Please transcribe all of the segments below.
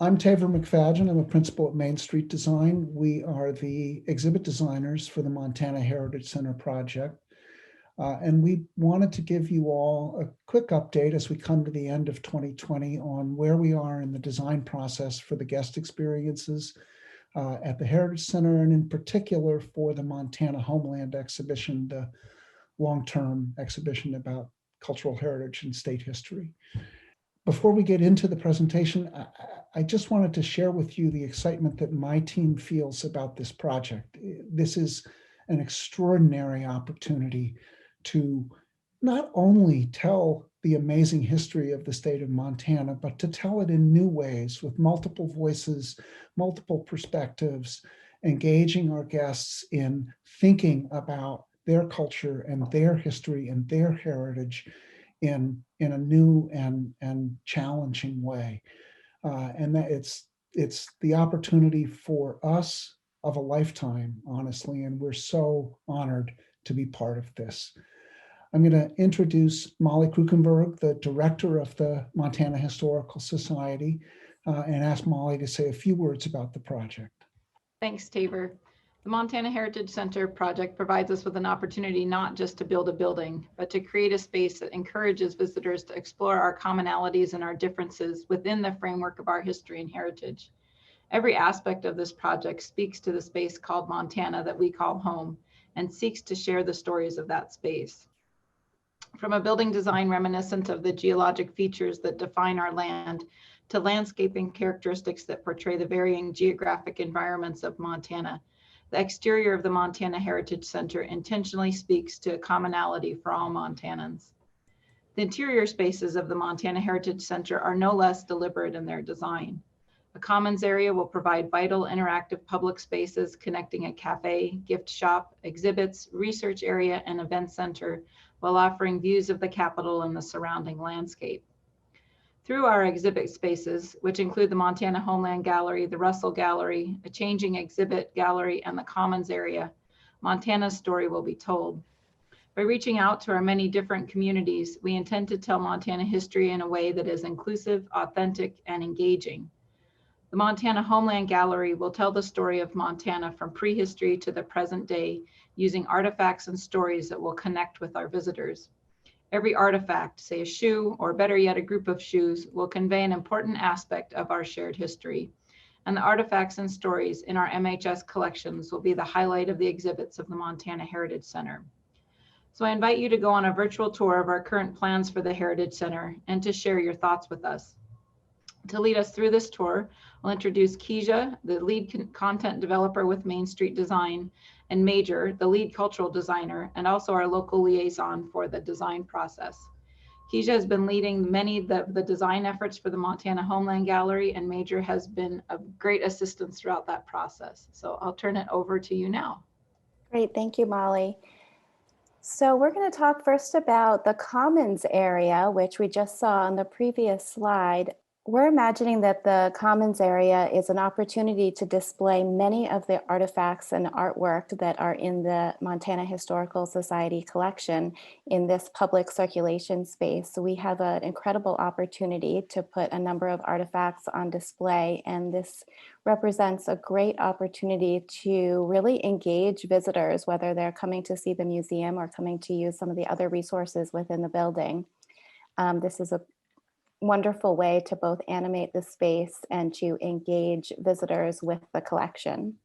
I'm Taver McFadgen. I'm a principal at Main Street Design. We are the exhibit designers for the Montana Heritage Center project. And we wanted to give you all a quick update as we come to the end of 2020 on where we are in the design process for the guest experiences at the Heritage Center, and in particular for the Montana Homeland exhibition, the long-term exhibition about cultural heritage and state history. Before we get into the presentation, I just wanted to share with you the excitement that my team feels about this project. This is an extraordinary opportunity to not only tell the amazing history of the state of Montana, but to tell it in new ways with multiple voices, multiple perspectives, engaging our guests in thinking about their culture and their history and their heritage in a new and challenging way. And that it's the opportunity for us of a lifetime, honestly, and we're so honored to be part of this. I'm going to introduce Molly Krukenberg, the director of the Montana Historical Society, and ask Molly to say a few words about the project. Thanks, Taver. The Montana Heritage Center project provides us with an opportunity not just to build a building, but to create a space that encourages visitors to explore our commonalities and our differences within the framework of our history and heritage. Every aspect of this project speaks to the space called Montana that we call home, and seeks to share the stories of that space. From a building design reminiscent of the geologic features that define our land, to landscaping characteristics that portray the varying geographic environments of Montana, the exterior of the Montana Heritage Center intentionally speaks to a commonality for all Montanans. The interior spaces of the Montana Heritage Center are no less deliberate in their design. A commons area will provide vital interactive public spaces connecting a cafe, gift shop, exhibits, research area, and event center, while offering views of the Capitol and the surrounding landscape. Through our exhibit spaces, which include the Montana Homeland Gallery, the Russell Gallery, a changing exhibit gallery, and the Commons area, Montana's story will be told. By reaching out to our many different communities, we intend to tell Montana history in a way that is inclusive, authentic, and engaging. The Montana Homeland Gallery will tell the story of Montana from prehistory to the present day, using artifacts and stories that will connect with our visitors. Every artifact, say a shoe, or better yet, a group of shoes, will convey an important aspect of our shared history. And the artifacts and stories in our MHS collections will be the highlight of the exhibits of the Montana Heritage Center. So I invite you to go on a virtual tour of our current plans for the Heritage Center and to share your thoughts with us. To lead us through this tour, I'll introduce Keisha, the lead content developer with Main Street Design, and Major, the lead cultural designer, and also our local liaison for the design process. Keisha has been leading many of the design efforts for the Montana Homeland Gallery, and Major has been of great assistance throughout that process. So I'll turn it over to you now. Great, thank you, Molly. So we're going to talk first about the Commons area, which we just saw on the previous slide. We're imagining that the Commons area is an opportunity to display many of the artifacts and artwork that are in the Montana Historical Society collection in this public circulation space. So we have an incredible opportunity to put a number of artifacts on display, and this represents a great opportunity to really engage visitors, whether they're coming to see the museum or coming to use some of the other resources within the building. This is a wonderful way to both animate the space and to engage visitors with the collection.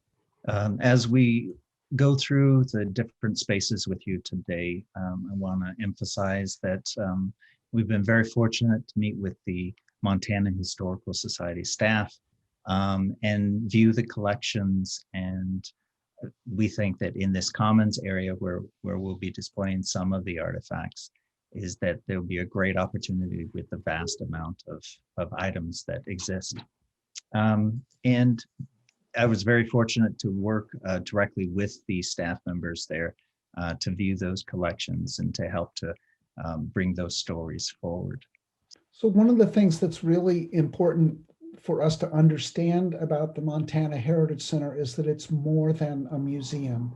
As we go through the different spaces with you today, I want to emphasize that we've been very fortunate to meet with the Montana Historical Society staff and view the collections. And we think that in this Commons area where we'll be displaying some of the artifacts, is that there'll be a great opportunity with the vast amount of items that exist. And I was very fortunate to work directly with the staff members there to view those collections and to help to bring those stories forward. So one of the things that's really important for us to understand about the Montana Heritage Center is that it's more than a museum.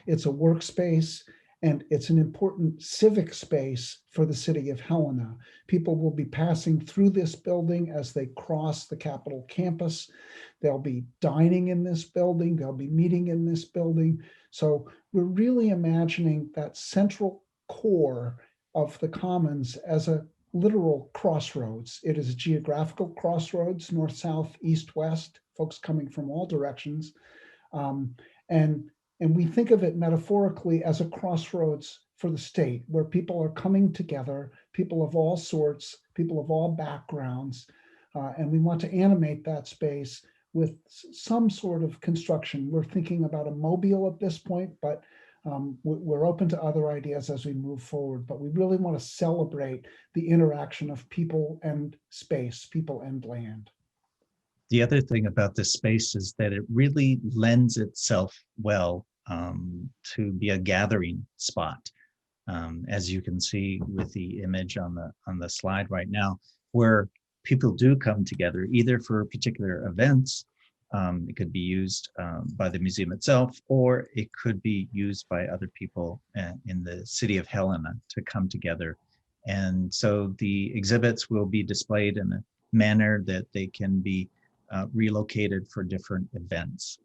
It's a workspace, And it's an important civic space for the city of Helena. People will be passing through this building as they cross the Capitol campus. They'll be dining in this building. They'll be meeting in this building. So we're really imagining that central core of the Commons as a literal crossroads. It is a geographical crossroads, north, south, east, west, folks coming from all directions. And we think of it metaphorically as a crossroads for the state, where people are coming together, people of all sorts, people of all backgrounds, and we want to animate that space with some sort of construction. We're thinking about a mobile at this point, but we're open to other ideas as we move forward. But we really want to celebrate the interaction of people and space, people and land. The other thing about this space is that it really lends itself well to be a gathering spot, as you can see with the image on the slide right now, where people do come together either for particular events. It could be used by the museum itself, or it could be used by other people in the city of Helena to come together. And so the exhibits will be displayed in a manner that they can be relocated for different events.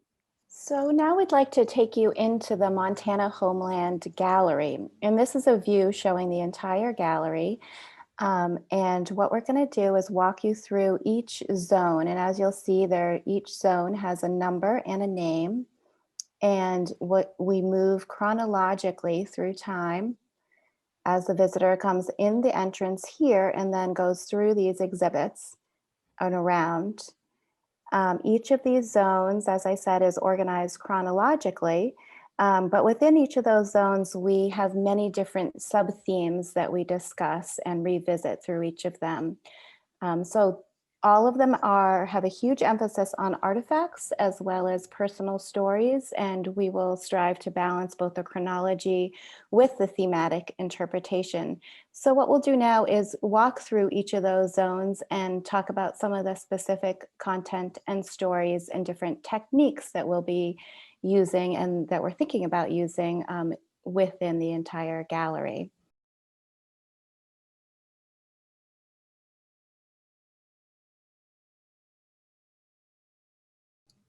So now we'd like to take you into the Montana Homeland Gallery. And this is a view showing the entire gallery. And what we're going to do is walk you through each zone. And as you'll see there, each zone has a number and a name. And what we move chronologically through time as the visitor comes in the entrance here and then goes through these exhibits and around. Each of these zones, as I said, is organized chronologically, but within each of those zones, we have many different sub-themes that we discuss and revisit through each of them. So all of them have a huge emphasis on artifacts as well as personal stories, and we will strive to balance both the chronology with the thematic interpretation. So what we'll do now is walk through each of those zones and talk about some of the specific content and stories and different techniques that we'll be using and that we're thinking about using within the entire gallery.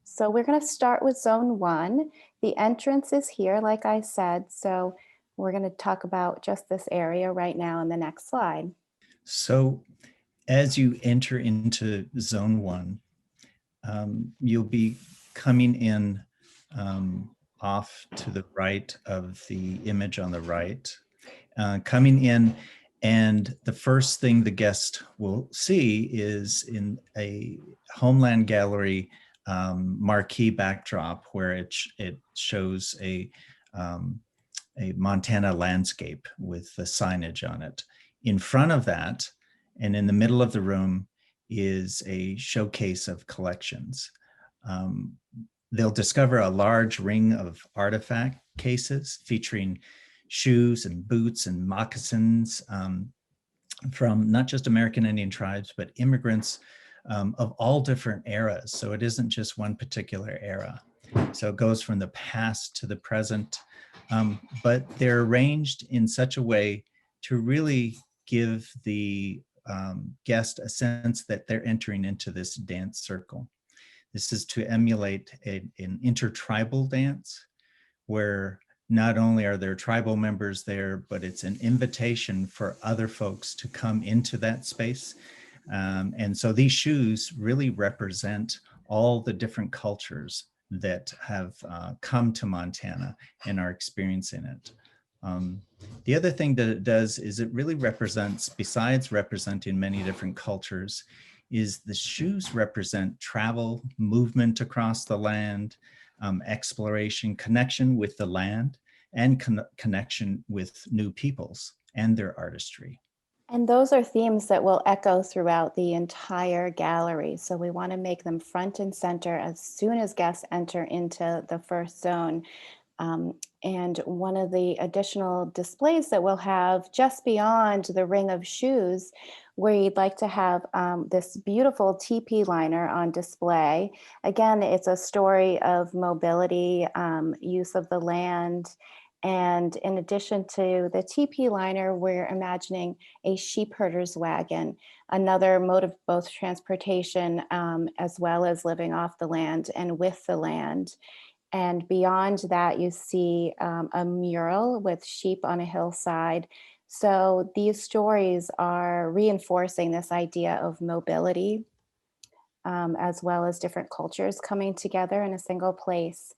So we're going to start with zone 1. The entrance is here, like I said, so we're going to talk about just this area right now in the next slide. So as you enter into zone 1, you'll be coming in off to the right of the image on the right, coming in, and the first thing the guest will see is in a Homeland Gallery marquee backdrop where it shows a Montana landscape with the signage on it. In front of that, and in the middle of the room, is a showcase of collections. They'll discover a large ring of artifact cases featuring shoes and boots and moccasins from not just American Indian tribes, but immigrants of all different eras. So it isn't just one particular era. So it goes from the past to the present, but they're arranged in such a way to really give the guest a sense that they're entering into this dance circle. This is to emulate an intertribal dance where not only are there tribal members there, but it's an invitation for other folks to come into that space. And so these shoes really represent all the different cultures that have come to Montana and are experiencing it. The other thing that it does is it really represents, besides representing many different cultures, is the shoes represent travel, movement across the land, exploration, connection with the land, and connection with new peoples and their artistry. And those are themes that will echo throughout the entire gallery. So we want to make them front and center as soon as guests enter into the first zone. And one of the additional displays that we'll have just beyond the ring of shoes, where you'd like to have this beautiful teepee liner on display. Again, it's a story of mobility, use of the land, And in addition to the TP liner, we're imagining a sheep herder's wagon, another mode of both transportation as well as living off the land and with the land. And beyond that, you see a mural with sheep on a hillside. So these stories are reinforcing this idea of mobility, as well as different cultures coming together in a single place.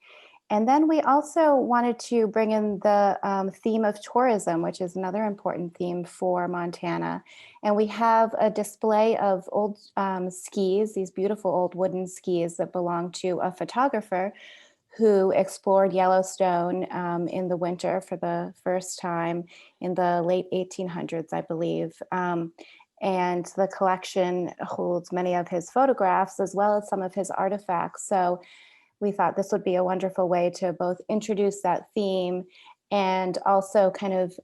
And then we also wanted to bring in the theme of tourism, which is another important theme for Montana. And we have a display of old skis, these beautiful old wooden skis that belong to a photographer who explored Yellowstone in the winter for the first time in the late 1800s, I believe. And the collection holds many of his photographs as well as some of his artifacts. So we thought this would be a wonderful way to both introduce that theme and also kind of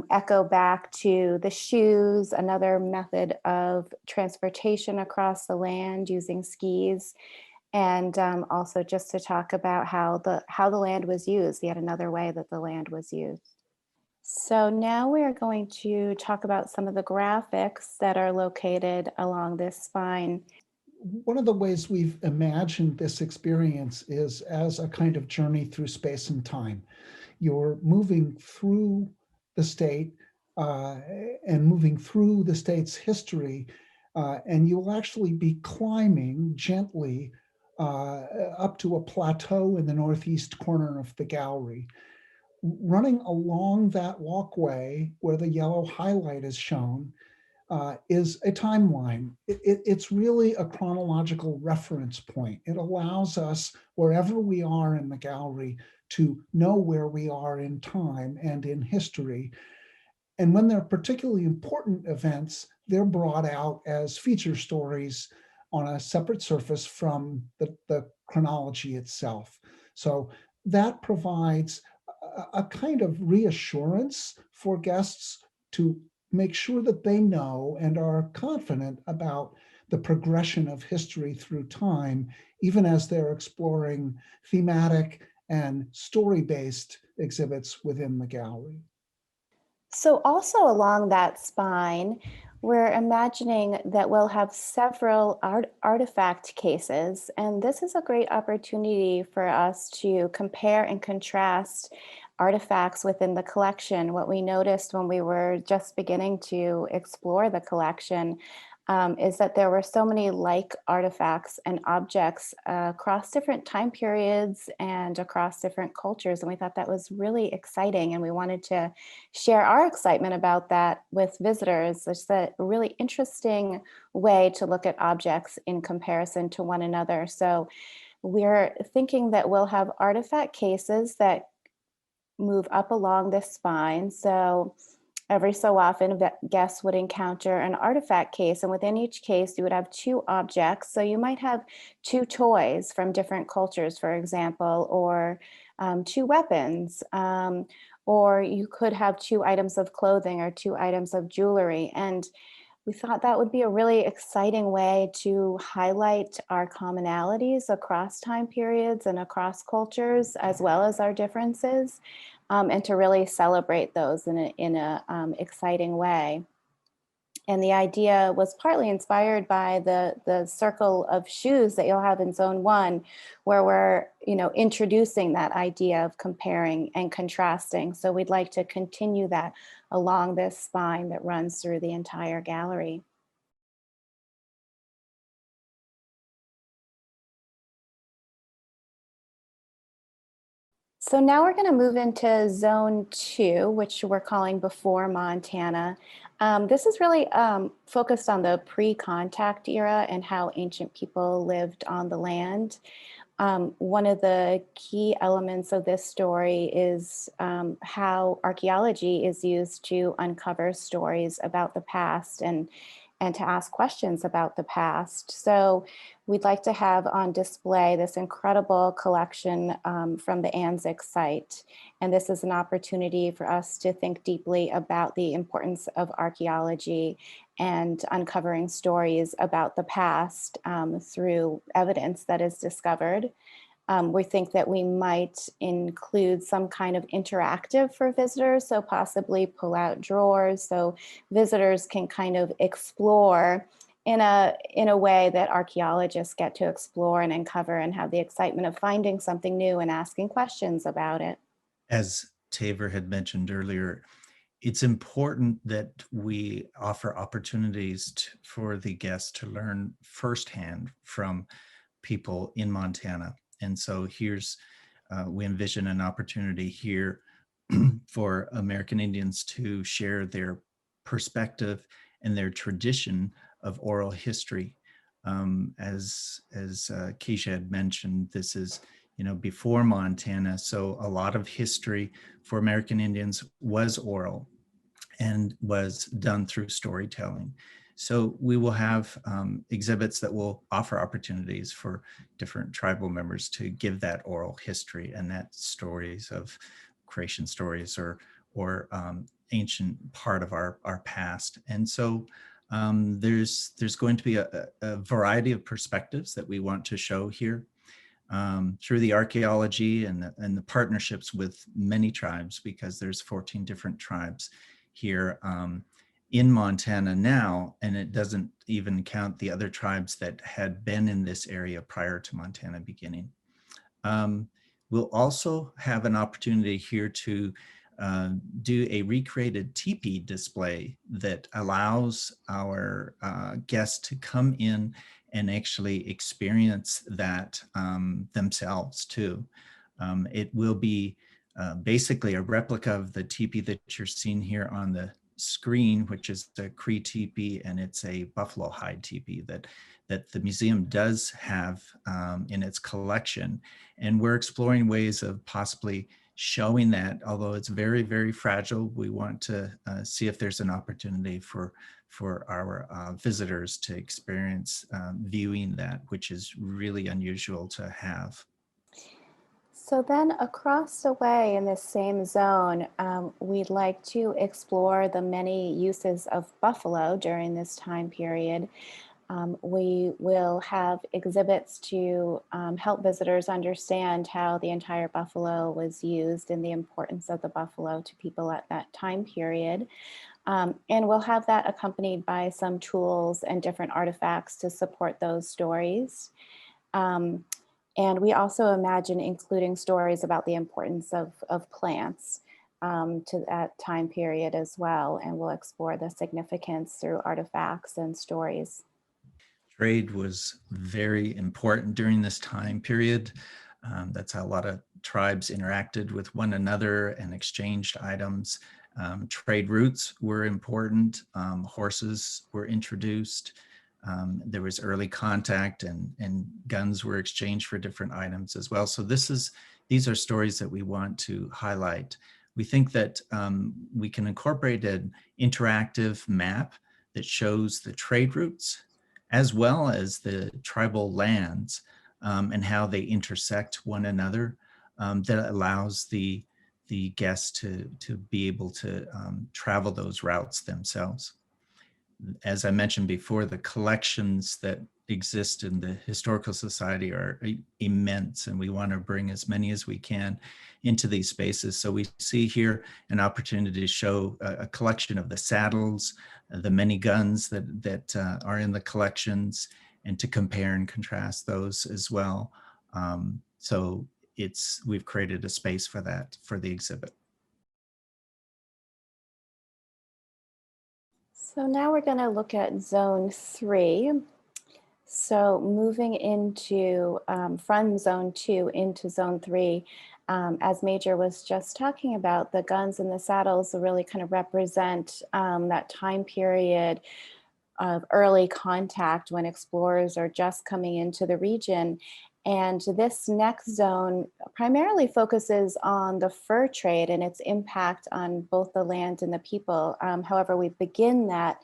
echo back to the shoes, another method of transportation across the land using skis. And also just to talk about how the land was used, yet another way that the land was used. So now we are going to talk about some of the graphics that are located along this spine. One of the ways we've imagined this experience is as a kind of journey through space and time. You're moving through the state and moving through the state's history, and you'll actually be climbing gently up to a plateau in the northeast corner of the gallery. Running along that walkway where the yellow highlight is shown is a timeline. It's really a chronological reference point. It allows us, wherever we are in the gallery, to know where we are in time and in history. And when they're particularly important events, they're brought out as feature stories on a separate surface from the chronology itself. So that provides a kind of reassurance for guests to make sure that they know and are confident about the progression of history through time, even as they're exploring thematic and story-based exhibits within the gallery. So also along that spine, we're imagining that we'll have several artifact cases, and this is a great opportunity for us to compare and contrast artifacts within the collection. What we noticed when we were just beginning to explore the collection is that there were so many like artifacts and objects across different time periods and across different cultures. And we thought that was really exciting. And we wanted to share our excitement about that with visitors. It's a really interesting way to look at objects in comparison to one another. So we're thinking that we'll have artifact cases that move up along this spine. So every so often, guests would encounter an artifact case, and within each case, you would have two objects. So you might have two toys from different cultures, for example, or two weapons, or you could have two items of clothing or two items of jewelry. And we thought that would be a really exciting way to highlight our commonalities across time periods and across cultures, as well as our differences, and to really celebrate those in a exciting way. And the idea was partly inspired by the circle of shoes that you'll have in Zone 1, where we're introducing that idea of comparing and contrasting. So we'd like to continue that along this spine that runs through the entire gallery. So now we're going to move into Zone 2, which we're calling Before Montana. This is really focused on the pre-contact era and how ancient people lived on the land. One of the key elements of this story is how archaeology is used to uncover stories about the past and to ask questions about the past. So we'd like to have on display this incredible collection from the Anzac site. And this is an opportunity for us to think deeply about the importance of archaeology and uncovering stories about the past through evidence that is discovered. We think that we might include some kind of interactive for visitors, so possibly pull out drawers so visitors can kind of explore in a way that archaeologists get to explore and uncover and have the excitement of finding something new and asking questions about it. As Taver had mentioned earlier, it's important that we offer opportunities for the guests to learn firsthand from people in Montana. And so we envision an opportunity here for American Indians to share their perspective and their tradition of oral history. As Keisha had mentioned, this is before Montana, so a lot of history for American Indians was oral and was done through storytelling. So we will have exhibits that will offer opportunities for different tribal members to give that oral history and that stories of creation stories or ancient part of our past. And so there's going to be a variety of perspectives that we want to show here through the archaeology and the partnerships with many tribes, because there's 14 different tribes here in Montana now, and it doesn't even count the other tribes that had been in this area prior to Montana beginning. We'll also have an opportunity here to do a recreated teepee display that allows our guests to come in and actually experience that themselves too. It will be basically a replica of the teepee that you're seeing here on the screen, which is the Cree teepee, and it's a buffalo hide teepee that the museum does have in its collection. And we're exploring ways of possibly showing that, although it's very, very fragile. We want to see if there's an opportunity for our visitors to experience viewing that, which is really unusual to have. So then across the way in this same zone, we'd like to explore the many uses of buffalo during this time period. We will have exhibits to help visitors understand how the entire buffalo was used and the importance of the buffalo to people at that time period. And we'll have that accompanied by some tools and different artifacts to support those stories. And we also imagine including stories about the importance of plants to that time period as well. And we'll explore the significance through artifacts and stories. Trade was very important during this time period. That's how a lot of tribes interacted with one another and exchanged items. Trade routes were important. Horses were introduced. There was early contact and guns were exchanged for different items as well. So these are stories that we want to highlight. We think that we can incorporate an interactive map that shows the trade routes as well as the tribal lands and how they intersect one another, that allows the guests to be able to travel those routes themselves. As I mentioned before, the collections that exist in the Historical Society are immense, and we want to bring as many as we can into these spaces. So we see here an opportunity to show a collection of the saddles, the many guns that are in the collections, and to compare and contrast those as well. So we've created a space for that, for the exhibit. So now we're going to look at Zone 3. So moving into from Zone 2 into Zone 3, as Major was just talking about, the guns and the saddles really kind of represent that time period of early contact when explorers are just coming into the region. And this next zone primarily focuses on the fur trade and its impact on both the land and the people. However, we begin that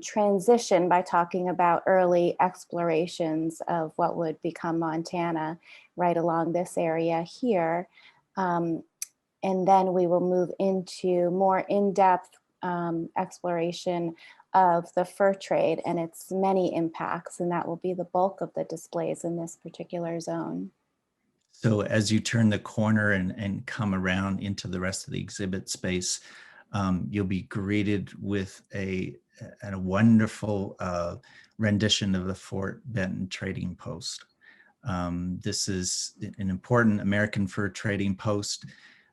transition by talking about early explorations of what would become Montana right along this area here. And then we will move into more in-depth exploration of the fur trade and its many impacts, and that will be the bulk of the displays in this particular zone. So as you turn the corner and come around into the rest of the exhibit space, you'll be greeted with a wonderful rendition of the Fort Benton trading post. This is an important American fur trading post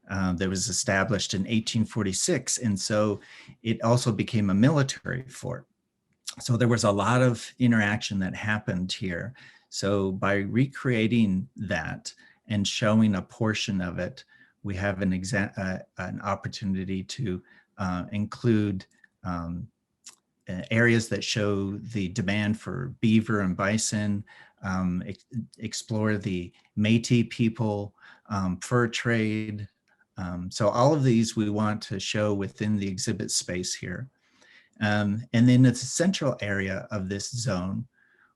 that was established in 1846. And so it also became a military fort. So there was a lot of interaction that happened here. So by recreating that and showing a portion of it, we have an opportunity to include areas that show the demand for beaver and bison, explore the Métis people, fur trade. So all of these we want to show within the exhibit space here. And then the central area of this zone,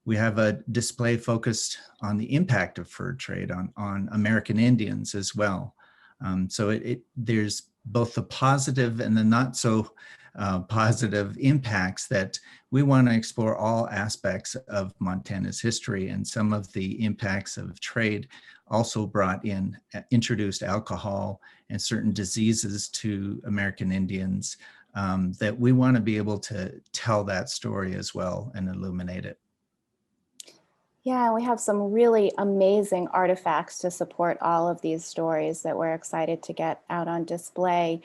we have a display focused on the impact of fur trade on American Indians as well. So there's both the positive and the not so positive impacts that we want to explore all aspects of Montana's history, and some of the impacts of trade also introduced alcohol and certain diseases to American Indians that we want to be able to tell that story as well and illuminate it. Yeah, we have some really amazing artifacts to support all of these stories that we're excited to get out on display.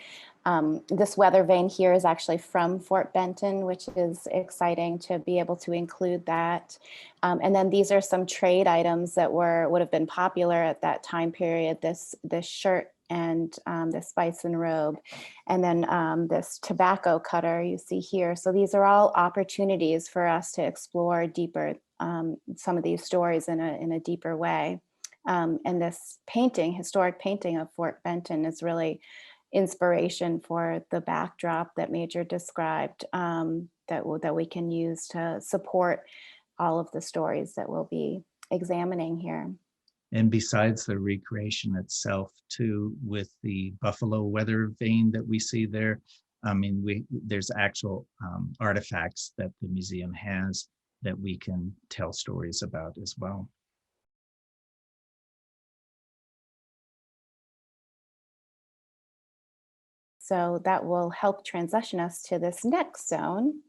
This weather vane here is actually from Fort Benton, which is exciting to be able to include that. And then these are some trade items that would have been popular at that time period. This shirt and this bison robe, and then this tobacco cutter you see here. So these are all opportunities for us to explore deeper some of these stories in a deeper way. And this painting, historic painting of Fort Benton, is really inspiration for the backdrop that Major described, that we can use to support all of the stories that we'll be examining here. And besides the recreation itself too, with the buffalo weather vane that we see there, I mean, there's actual artifacts that the museum has that we can tell stories about as well. So that will help transition us to this next zone,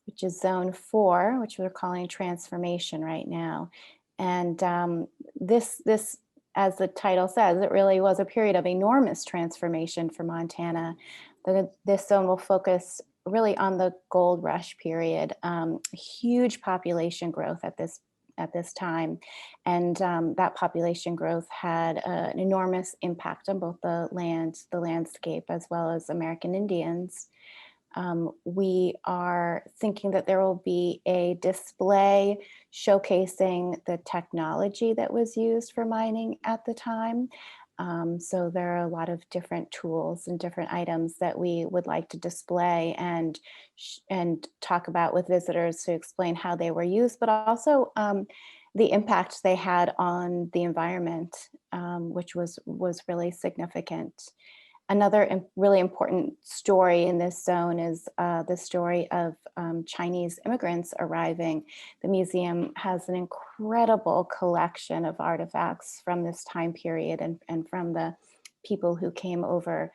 which is zone 4, which we're calling transformation right now. And this, as the title says, it really was a period of enormous transformation for Montana. This zone will focus really on the gold rush period, huge population growth at this time. And that population growth had an enormous impact on both the landscape, as well as American Indians. We are thinking that there will be a display showcasing the technology that was used for mining at the time. So there are a lot of different tools and different items that we would like to display and talk about with visitors to explain how they were used, but also the impact they had on the environment, which was really significant. Another really important story in this zone is the story of Chinese immigrants arriving. The museum has an incredible collection of artifacts from this time period and from the people who came over,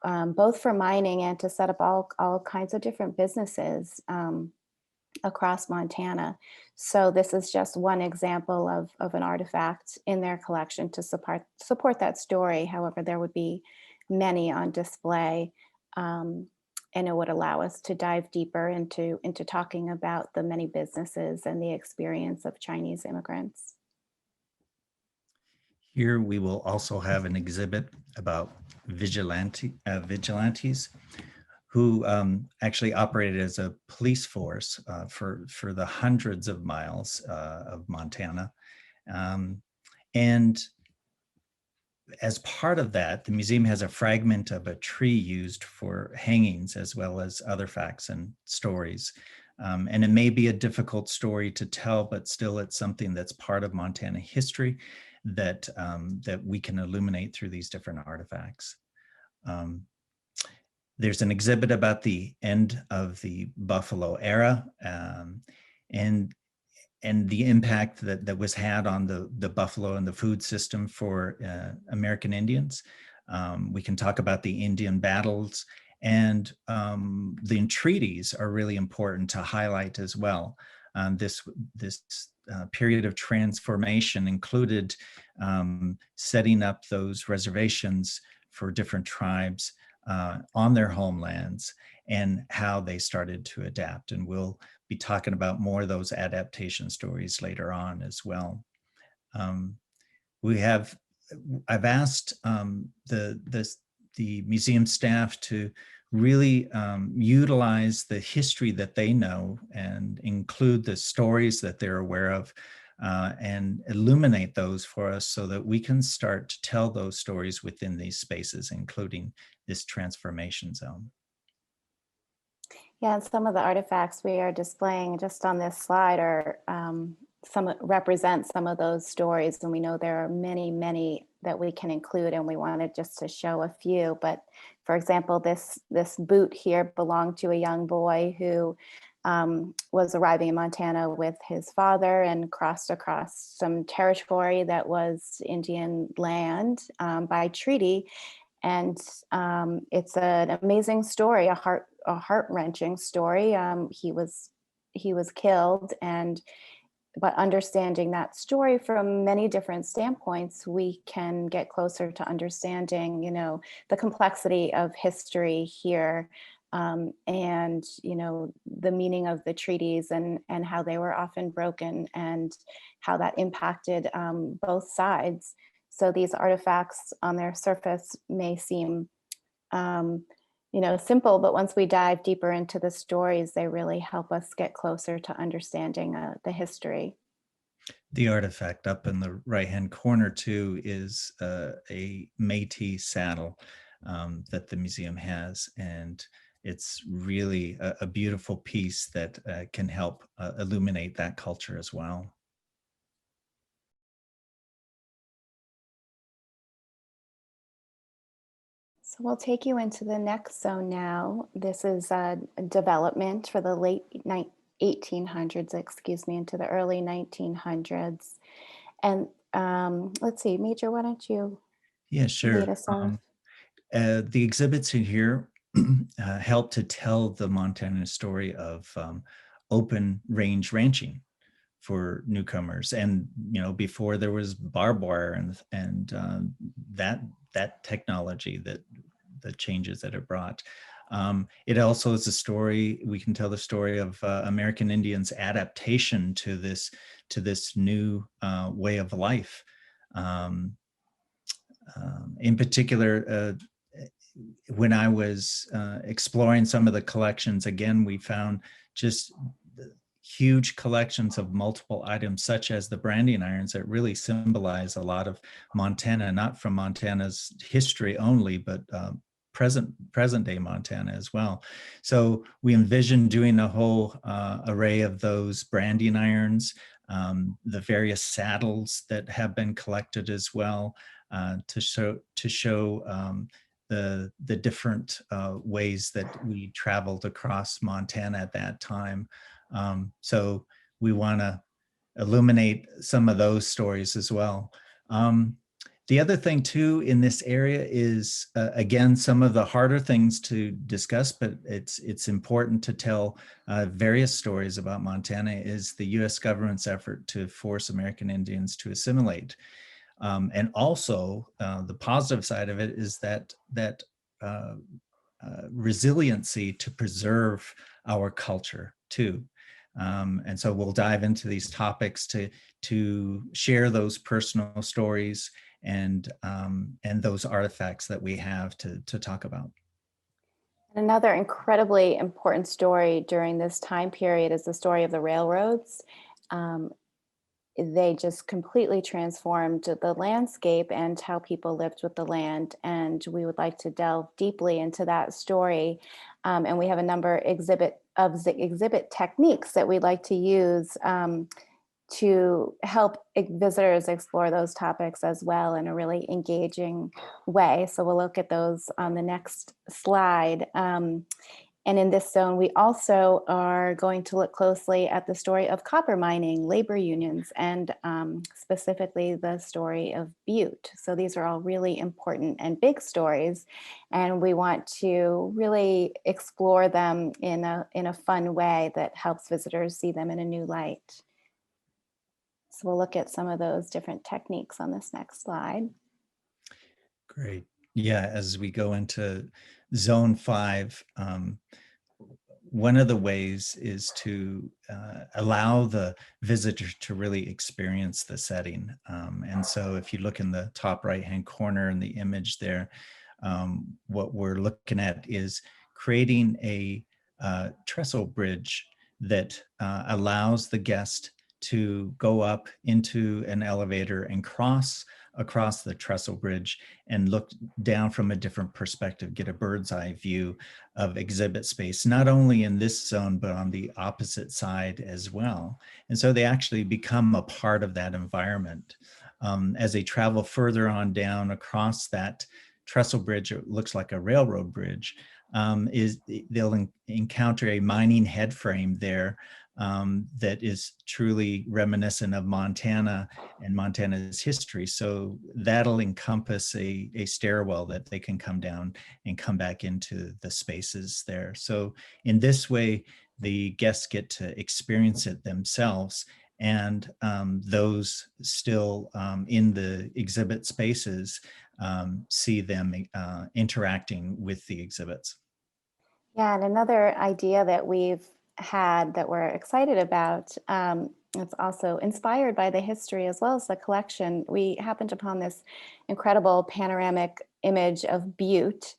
both for mining and to set up all kinds of different businesses across Montana. So this is just one example of an artifact in their collection to support that story. However, there would be many on display, and it would allow us to dive deeper into talking about the many businesses and the experience of Chinese immigrants. Here we will also have an exhibit about vigilantes who actually operated as a police force for the hundreds of miles of Montana. And as part of that, the museum has a fragment of a tree used for hangings, as well as other facts and stories. And it may be a difficult story to tell, but still it's something that's part of Montana history that we can illuminate through these different artifacts. There's an exhibit about the end of the Buffalo era, and and the impact that was had on the buffalo and the food system for American Indians. We can talk about the Indian battles, and the entreaties are really important to highlight as well. This period of transformation included setting up those reservations for different tribes on their homelands and how they started to adapt. And we'll be talking about more of those adaptation stories later on as well. I've asked the museum staff to really utilize the history that they know and include the stories that they're aware of and illuminate those for us so that we can start to tell those stories within these spaces, including this transformation zone. Yeah, and some of the artifacts we are displaying just on this slide are represent some of those stories, and we know there are many, many that we can include, and we wanted just to show a few. But for example, this boot here belonged to a young boy who was arriving in Montana with his father and crossed across some territory that was Indian land by treaty. And it's an amazing story, a heart-wrenching story. He was killed, but understanding that story from many different standpoints, we can get closer to understanding, the complexity of history here, and the meaning of the treaties and how they were often broken and how that impacted both sides. So these artifacts on their surface may seem simple, but once we dive deeper into the stories, they really help us get closer to understanding the history. The artifact up in the right-hand corner too is a Métis saddle that the museum has, and it's really a beautiful piece that can help illuminate that culture as well. So we'll take you into the next zone now. This is a development for the late 1800s, into the early 1900s. And let's see, Major, why don't you lead us off? The exhibits in here help to tell the Montana story of open range ranching for newcomers, and before there was barbed wire and that technology, that the changes that it brought. It also is a story, we can tell the story of American Indians' adaptation to this new way of life. In particular, when I was exploring some of the collections, again, we found just huge collections of multiple items, such as the branding irons, that really symbolize a lot of Montana, not from Montana's history only, but present day Montana as well. So we envisioned doing a whole array of those branding irons, the various saddles that have been collected as well, to show the different ways that we traveled across Montana at that time. So we want to illuminate some of those stories as well. The other thing too in this area is, again, some of the harder things to discuss, but it's important to tell various stories about Montana, is the US government's effort to force American Indians to assimilate. And also the positive side of it is that resiliency to preserve our culture too. And so we'll dive into these topics to share those personal stories and those artifacts that we have to talk about. Another incredibly important story during this time period is the story of the railroads. They just completely transformed the landscape and how people lived with the land. And we would like to delve deeply into that story. And we have a number of exhibit techniques that we'd like to use to help visitors explore those topics as well in a really engaging way. So we'll look at those on the next slide. And in this zone, we also are going to look closely at the story of copper mining, labor unions, and specifically the story of Butte. So these are all really important and big stories, and we want to really explore them in a fun way that helps visitors see them in a new light. So we'll look at some of those different techniques on this next slide. Great. Yeah, as we go into zone 5, one of the ways is to allow the visitor to really experience the setting. And so if you look in the top right-hand corner in the image there, what we're looking at is creating a trestle bridge that allows the guest to go up into an elevator and cross across the trestle bridge and look down from a different perspective, get a bird's eye view of exhibit space, not only in this zone, but on the opposite side as well. And so they actually become a part of that environment. As they travel further on down across that trestle bridge, it looks like a railroad bridge, they'll encounter a mining head frame there that is truly reminiscent of Montana and Montana's history. So that'll encompass a stairwell that they can come down and come back into the spaces there. So in this way, the guests get to experience it themselves, and those still in the exhibit spaces see them interacting with the exhibits. Yeah, and another idea that we've had that we're excited about, it's also inspired by the history as well as the collection. We happened upon this incredible panoramic image of Butte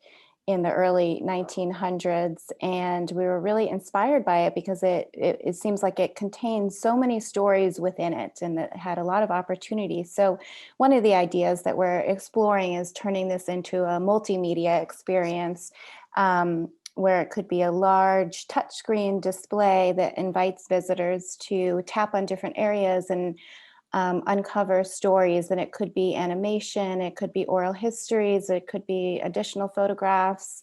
in the early 1900s, and we were really inspired by it because it seems like it contains so many stories within it, and it had a lot of opportunities. So one of the ideas that we're exploring is turning this into a multimedia experience, where it could be a large touchscreen display that invites visitors to tap on different areas and uncover stories. And it could be animation, it could be oral histories, it could be additional photographs.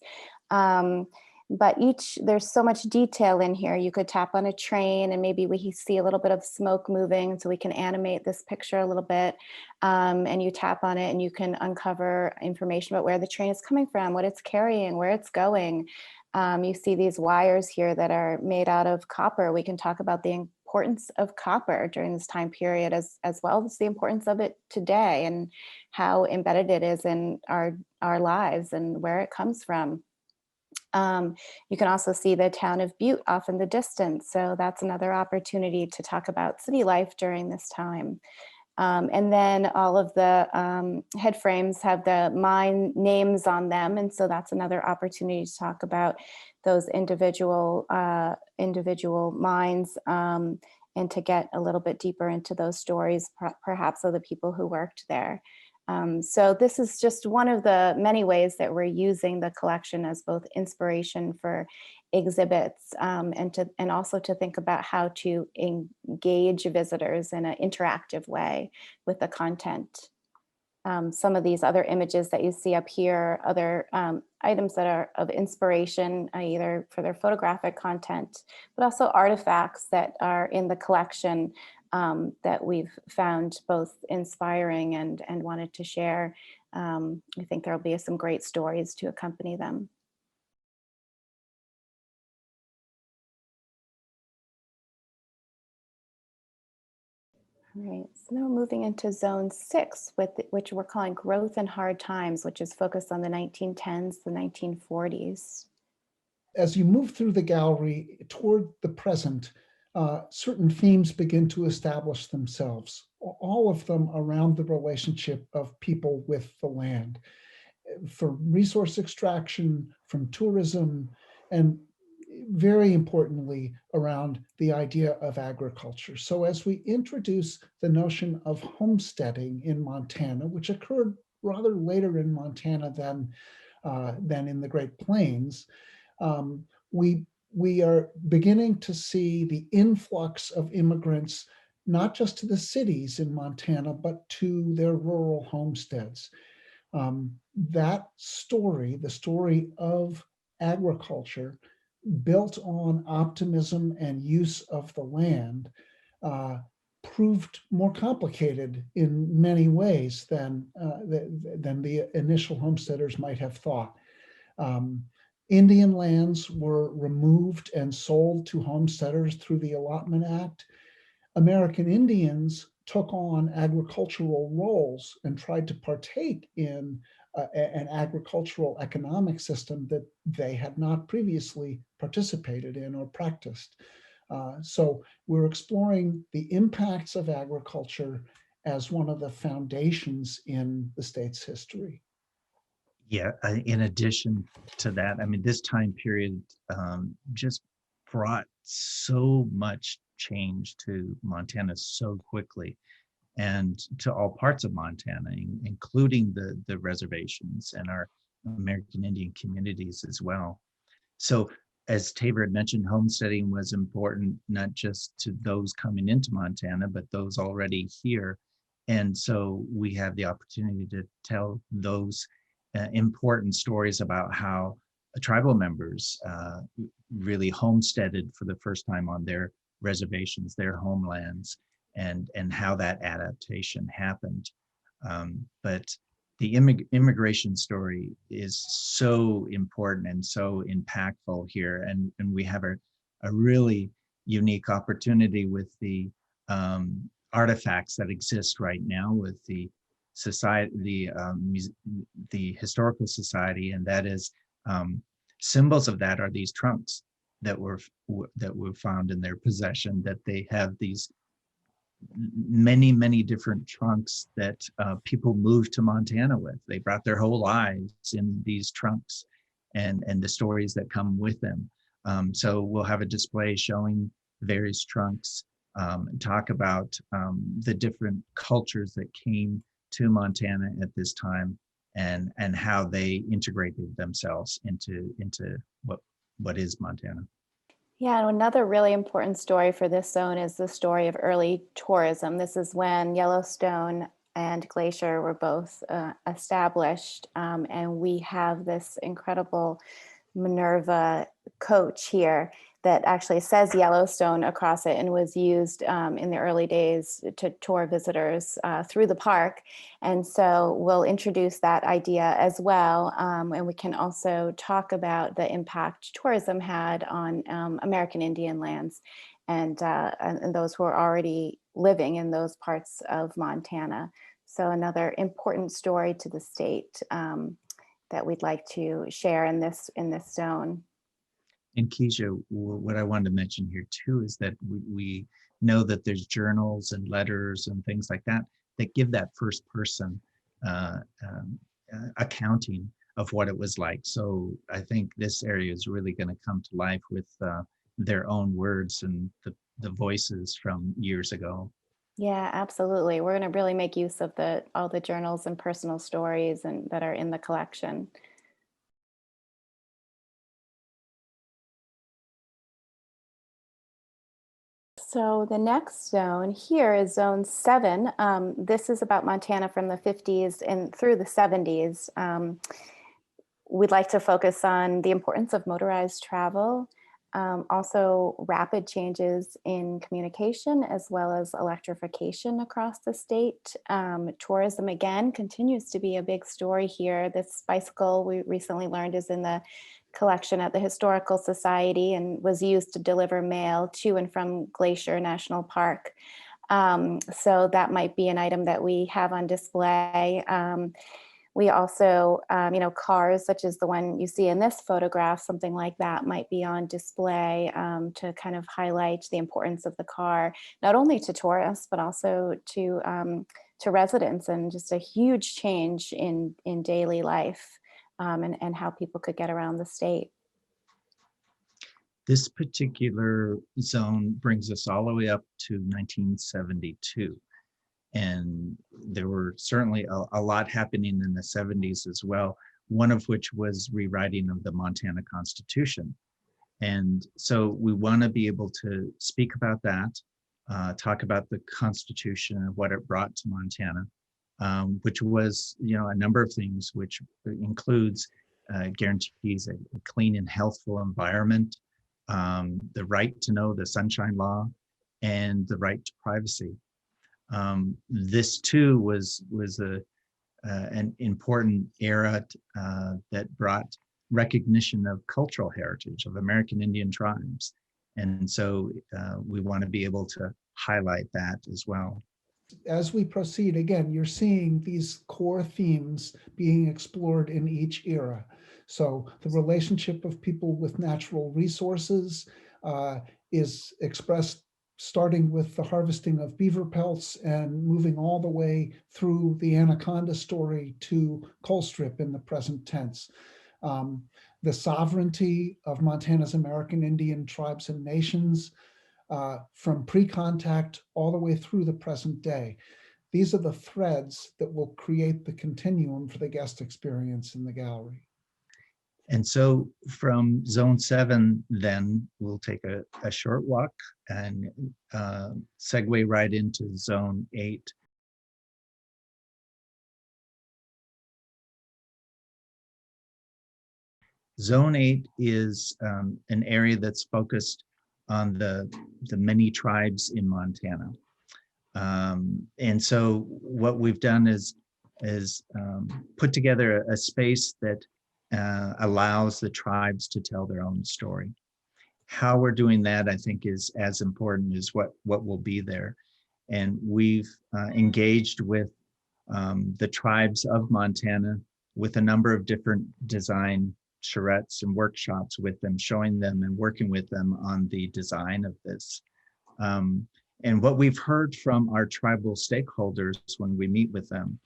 But there's so much detail in here. You could tap on a train and maybe we see a little bit of smoke moving, so we can animate this picture a little bit. And you tap on it and you can uncover information about where the train is coming from, what it's carrying, where it's going. You see these wires here that are made out of copper. We can talk about the importance of copper during this time period as well as the importance of it today and how embedded it is in our lives and where it comes from. You can also see the town of Butte off in the distance. So that's another opportunity to talk about city life during this time. And then all of the head frames have the mine names on them. And so that's another opportunity to talk about those individual mines and to get a little bit deeper into those stories, perhaps of the people who worked there. So this is just one of the many ways that we're using the collection as both inspiration for exhibits and also to think about how to engage visitors in an interactive way with the content. Some of these other images that you see up here, other items that are of inspiration, either for their photographic content, but also artifacts that are in the collection that we've found both inspiring and wanted to share. I think there'll be some great stories to accompany them. All right, so now moving into zone 6, which we're calling growth in hard times, which is focused on the 1910s, the 1940s. As you move through the gallery toward the present, certain themes begin to establish themselves, all of them around the relationship of people with the land, from resource extraction, from tourism, and very importantly, around the idea of agriculture. So as we introduce the notion of homesteading in Montana, which occurred rather later in Montana than in the Great Plains, we are beginning to see the influx of immigrants, not just to the cities in Montana, but to their rural homesteads. That story, the story of agriculture, built on optimism and use of the land, proved more complicated in many ways than the initial homesteaders might have thought. Indian lands were removed and sold to homesteaders through the Allotment Act. American Indians took on agricultural roles and tried to partake in an agricultural economic system that they had not previously participated in or practiced. So we're exploring the impacts of agriculture as one of the foundations in the state's history. Yeah, in addition to that, I mean, this time period just brought so much change to Montana so quickly, and to all parts of Montana, including the reservations and our American Indian communities as well. So as Tabor had mentioned, homesteading was important, not just to those coming into Montana, but those already here. And so we have the opportunity to tell those important stories about how tribal members really homesteaded for the first time on their reservations, their homelands, and how that adaptation happened. But the immigration story is so important and so impactful here, and we have a really unique opportunity with the artifacts that exist right now with the society, the historical society, and that is symbols of that are these trunks that were found in their possession, that they have these many different trunks that people moved to Montana with. They brought their whole lives in these trunks, and the stories that come with them. So we'll have a display showing various trunks, and talk about the different cultures that came to Montana at this time, and how they integrated themselves into what is Montana. Yeah, and another really important story for this zone is the story of early tourism. This is when Yellowstone and Glacier were both established, and we have this incredible Minerva coach here that actually says Yellowstone across it and was used in the early days to tour visitors through the park. And so we'll introduce that idea as well. And we can also talk about the impact tourism had on American Indian lands and those who are already living in those parts of Montana. So another important story to the state that we'd like to share in this zone. And Keisha, what I wanted to mention here too is that we know that there's journals and letters and things like that that give that first person accounting of what it was like. So I think this area is really going to come to life with their own words and the voices from years ago. Yeah, absolutely. We're going to really make use of all the journals and personal stories and that are in the collection. So the next zone here is zone 7. This is about Montana from the 50s and through the 70s. We'd like to focus on the importance of motorized travel, also rapid changes in communication, as well as electrification across the state. Tourism, again, continues to be a big story here. This bicycle, we recently learned, is in the collection at the Historical Society and was used to deliver mail to and from Glacier National Park. So that might be an item that we have on display. We also, cars such as the one you see in this photograph, something like that might be on display to kind of highlight the importance of the car, not only to tourists, but also to residents, and just a huge change in daily life and how people could get around the state. This particular zone brings us all the way up to 1972. And there were certainly a lot happening in the 70s as well, one of which was rewriting of the Montana Constitution. And so we want to be able to speak about that, talk about the Constitution and what it brought to Montana, which was, a number of things, which includes guarantees a clean and healthful environment, the right to know, the Sunshine Law, and the right to privacy. This too was an important era that brought recognition of cultural heritage of American Indian tribes. And so we want to be able to highlight that as well. As we proceed, again, you're seeing these core themes being explored in each era. So the relationship of people with natural resources is expressed starting with the harvesting of beaver pelts and moving all the way through the anaconda story to Colstrip in the present tense. The sovereignty of Montana's American Indian tribes and nations, from pre-contact all the way through the present day. These are the threads that will create the continuum for the guest experience in the gallery. And so from Zone 7, then we'll take a short walk and segue right into Zone 8. Zone 8 is an area that's focused on the many tribes in Montana. And so what we've done is put together a space that allows the tribes to tell their own story. How we're doing that, I think, is as important as what will be there. And we've engaged with the tribes of Montana with a number of different design charrettes and workshops with them, showing them and working with them on the design of this. And what we've heard from our tribal stakeholders when we meet with them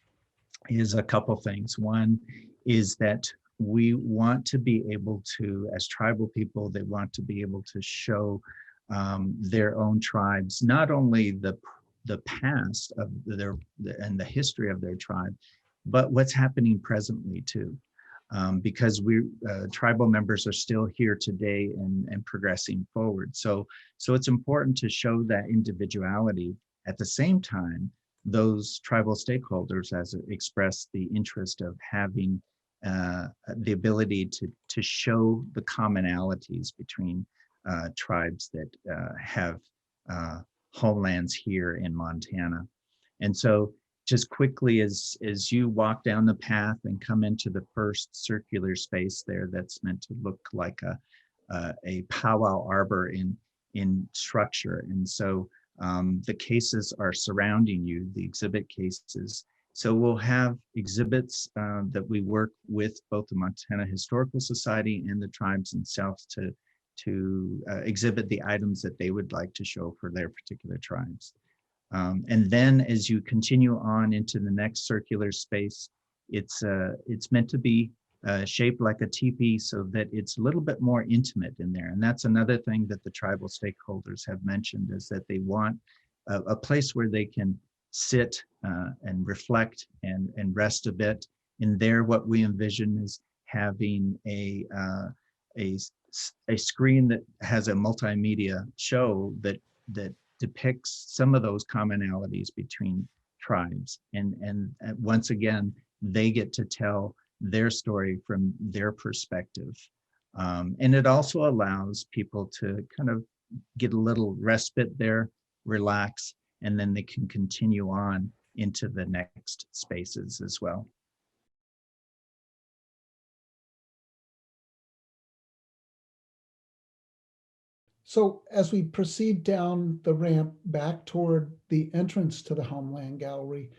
is a couple things. One is that we want to be able to, as tribal people, they want to be able to show their own tribes, not only the past of and the history of their tribe, but what's happening presently too. Because tribal members are still here today and progressing forward. So it's important to show that individuality. At the same time, those tribal stakeholders has expressed the interest of having the ability to show the commonalities between tribes that have homelands here in Montana. And so just quickly, as you walk down the path and come into the first circular space there, that's meant to look like a powwow arbor in structure. And so the cases are surrounding you, the exhibit cases. So we'll have exhibits that we work with both the Montana Historical Society and the tribes themselves to exhibit the items that they would like to show for their particular tribes. And then as you continue on into the next circular space, it's meant to be shaped like a teepee so that it's a little bit more intimate in there. And that's another thing that the tribal stakeholders have mentioned, is that they want a place where they can sit and reflect and rest a bit. In there, what we envision is having a screen that has a multimedia show that depicts some of those commonalities between tribes. And once again, they get to tell their story from their perspective. And it also allows people to kind of get a little respite there, relax, and then they can continue on into the next spaces as well. So as we proceed down the ramp back toward the entrance to the Homeland Gallery,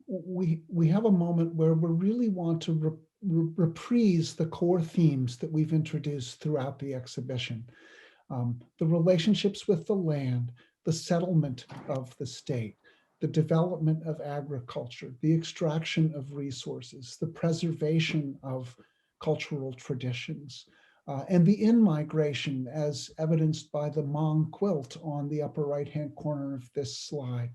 we have a moment where we really want to reprise the core themes that we've introduced throughout the exhibition. The relationships with the land, the settlement of the state, the development of agriculture, the extraction of resources, the preservation of cultural traditions, and the in-migration as evidenced by the Hmong quilt on the upper right-hand corner of this slide.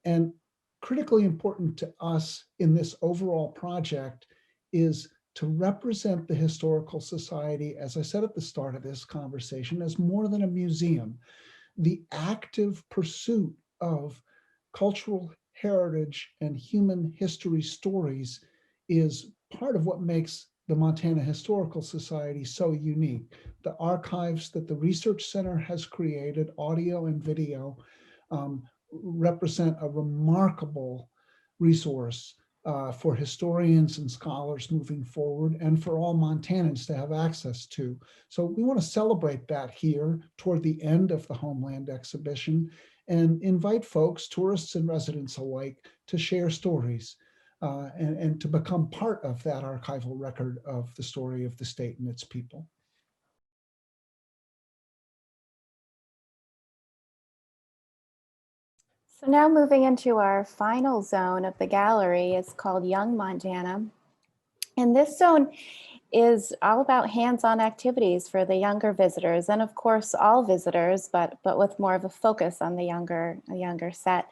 And critically important to us in this overall project is to represent the Historical Society, as I said at the start of this conversation, as more than a museum. The active pursuit of cultural heritage and human history stories is part of what makes the Montana Historical Society so unique. The archives that the Research Center has created, audio and video, represent a remarkable resource for historians and scholars moving forward, and for all Montanans to have access to. So we want to celebrate that here toward the end of the Homeland exhibition, and invite folks, tourists and residents alike, to share stories and to become part of that archival record of the story of the state and its people. So now moving into our final zone of the gallery, it's called Young Montana. And this zone is all about hands-on activities for the younger visitors, and of course all visitors, but with more of a focus on the younger set.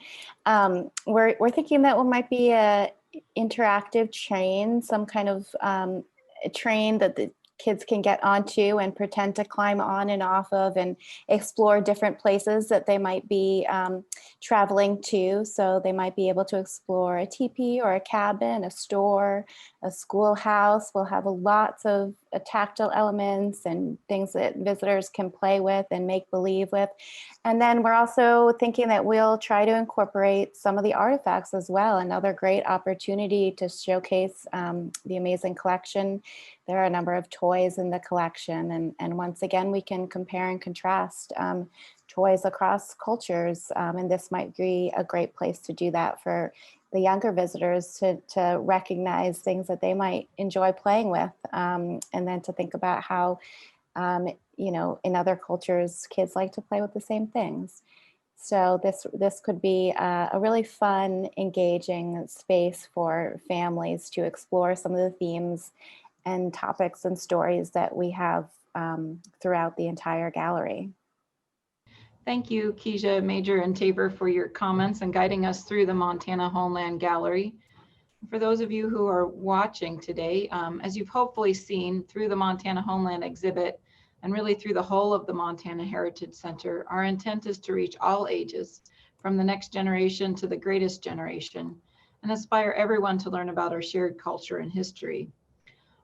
We're thinking that one might be a interactive train, some kind of a train that the kids can get onto and pretend to climb on and off of, and explore different places that they might be traveling to. So they might be able to explore a teepee or a cabin, a store, a schoolhouse. We'll have lots of tactile elements and things that visitors can play with and make believe with. And then we're also thinking that we'll try to incorporate some of the artifacts as well. Another great opportunity to showcase the amazing collection. There are a number of toys in the collection, and once again, we can compare and contrast toys across cultures, and this might be a great place to do that for the younger visitors to recognize things that they might enjoy playing with, and then to think about how, you know, in other cultures, kids like to play with the same things. So this could be a really fun, engaging space for families to explore some of the themes and topics and stories that we have throughout the entire gallery. Thank you, Keisha, Major, and Tabor, for your comments and guiding us through the Montana Homeland Gallery. For those of you who are watching today, as you've hopefully seen through the Montana Homeland exhibit and really through the whole of the Montana Heritage Center, our intent is to reach all ages, from the next generation to the greatest generation, and inspire everyone to learn about our shared culture and history.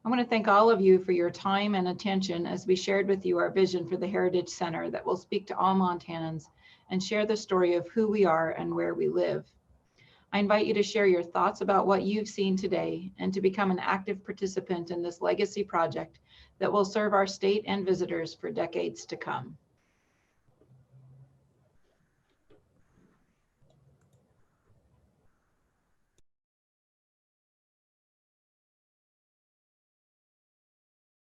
I want to thank all of you for your time and attention as we shared with you our vision for the Heritage Center that will speak to all Montanans and share the story of who we are and where we live. I invite you to share your thoughts about what you've seen today and to become an active participant in this legacy project that will serve our state and visitors for decades to come.